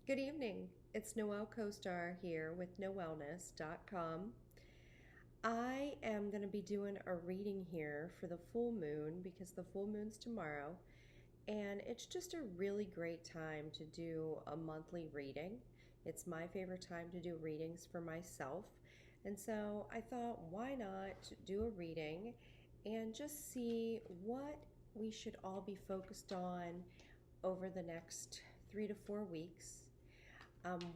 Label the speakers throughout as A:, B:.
A: Good evening. It's Noelle Co-Star here with Knowellness.com. I am going to be doing a reading here for the full moon because the full moon's tomorrow, and it's just a really great time to do a monthly reading. It's my favorite time to do readings for myself, and so I thought, why not do a reading and just see what we should all be focused on over the next 3 to 4 weeks,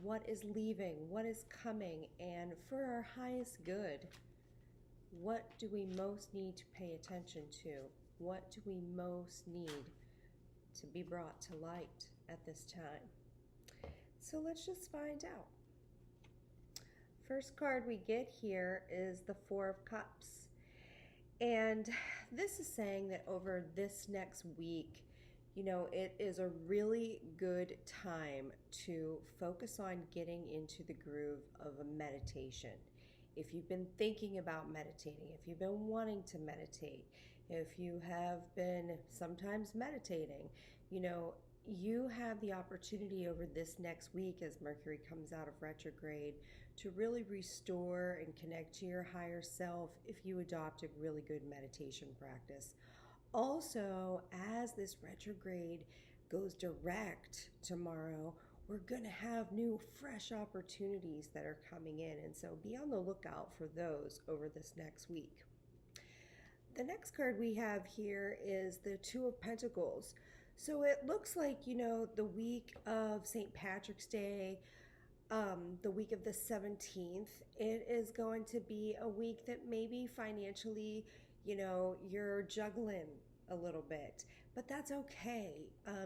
A: what is leaving, what is coming, and for our highest good, what do we most need to pay attention to? What do we most need to be brought to light at this time? So let's just find out. First card we get here is the Four of Cups. And this is saying that over this next week, it is a really good time to focus on getting into the groove of a meditation. If you've been thinking about meditating, if you've been wanting to meditate, if you have been sometimes meditating, you have the opportunity over this next week as Mercury comes out of retrograde to really restore and connect to your higher self if you adopt a really good meditation practice. Also, as this retrograde goes direct tomorrow, we're going to have new, fresh opportunities that are coming in. And so be on the lookout for those over this next week. The next card we have here is the Two of Pentacles. So it looks like, the week of St. Patrick's Day, the week of the 17th, it is going to be a week that maybe financially, you're juggling a little bit, but that's okay.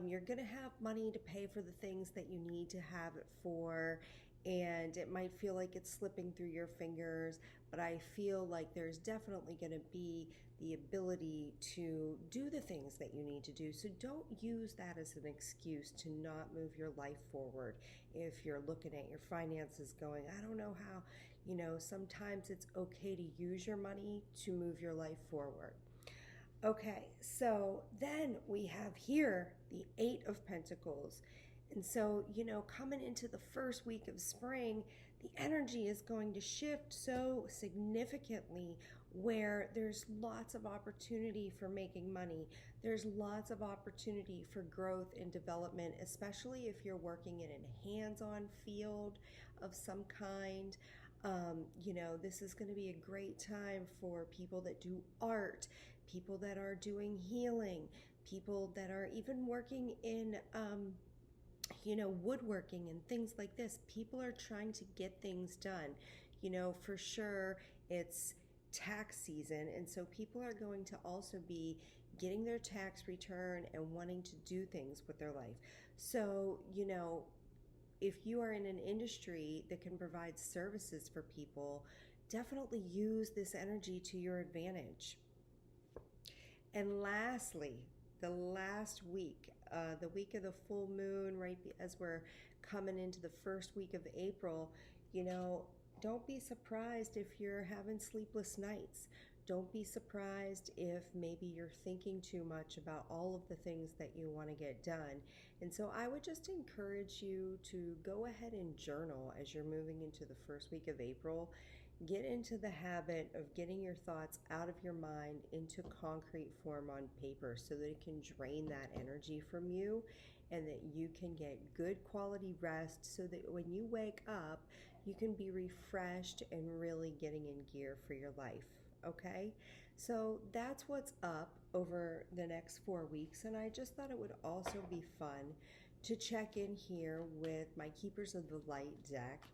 A: You're going to have money to pay for the things that you need to have it for, and it might feel like it's slipping through your fingers, but I feel like there's definitely going to be the ability to do the things that you need to do. So don't use that as an excuse to not move your life forward. If you're looking at your finances going, I don't know how, sometimes it's okay to use your money to move your life forward. Okay, so then we have here the Eight of Pentacles. And so, coming into the first week of spring, the energy is going to shift so significantly where there's lots of opportunity for making money. There's lots of opportunity for growth and development, especially if you're working in a hands-on field of some kind. This is going to be a great time for people that do art, people that are doing healing, people that are even working in woodworking and things like this. People are trying to get things done. For sure it's tax season, and so people are going to also be getting their tax return and wanting to do things with their life. So, if you are in an industry that can provide services for people, definitely use this energy to your advantage. And lastly, the last week, the week of the full moon, right as we're coming into the first week of April, don't be surprised if you're having sleepless nights. Don't be surprised if maybe you're thinking too much about all of the things that you want to get done. And so I would just encourage you to go ahead and journal as you're moving into the first week of April. Get into the habit of getting your thoughts out of your mind into concrete form on paper so that it can drain that energy from you and that you can get good quality rest so that when you wake up, you can be refreshed and really getting in gear for your life. Okay, so that's what's up over the next 4 weeks, and I just thought it would also be fun to check in here with my Keepers of the Light deck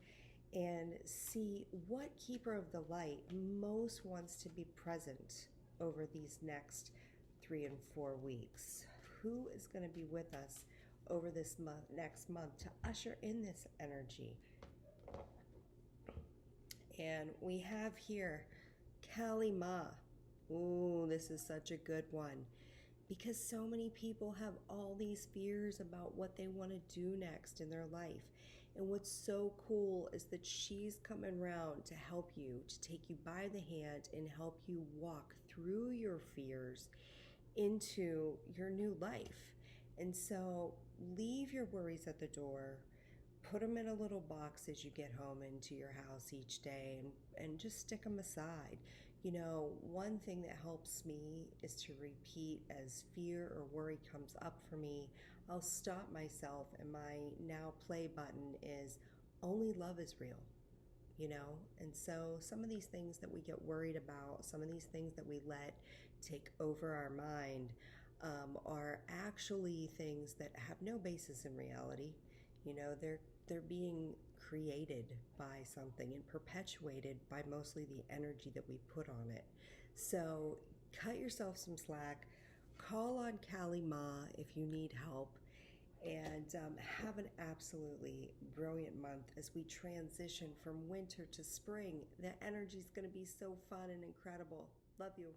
A: and see what Keeper of the Light most wants to be present over these next 3 and 4 weeks. Who is going to be with us over this next month to usher in this energy? And we have here Kali Ma. Ooh, this is such a good one because so many people have all these fears about what they want to do next in their life. And what's so cool is that she's coming around to help you, to take you by the hand and help you walk through your fears into your new life. And so leave your worries at the door. put them in a little box as you get home into your house each day, and just stick them aside. One thing that helps me is to repeat as fear or worry comes up for me. I'll stop myself, and my now play button is only love is real. And so some of these things that we get worried about, some of these things that we let take over our mind, are actually things that have no basis in reality. They're being created by something and perpetuated by mostly the energy that we put on it. So cut yourself some slack, call on Kali Ma if you need help, and have an absolutely brilliant month as we transition from winter to spring. The energy is going to be so fun and incredible. Love you.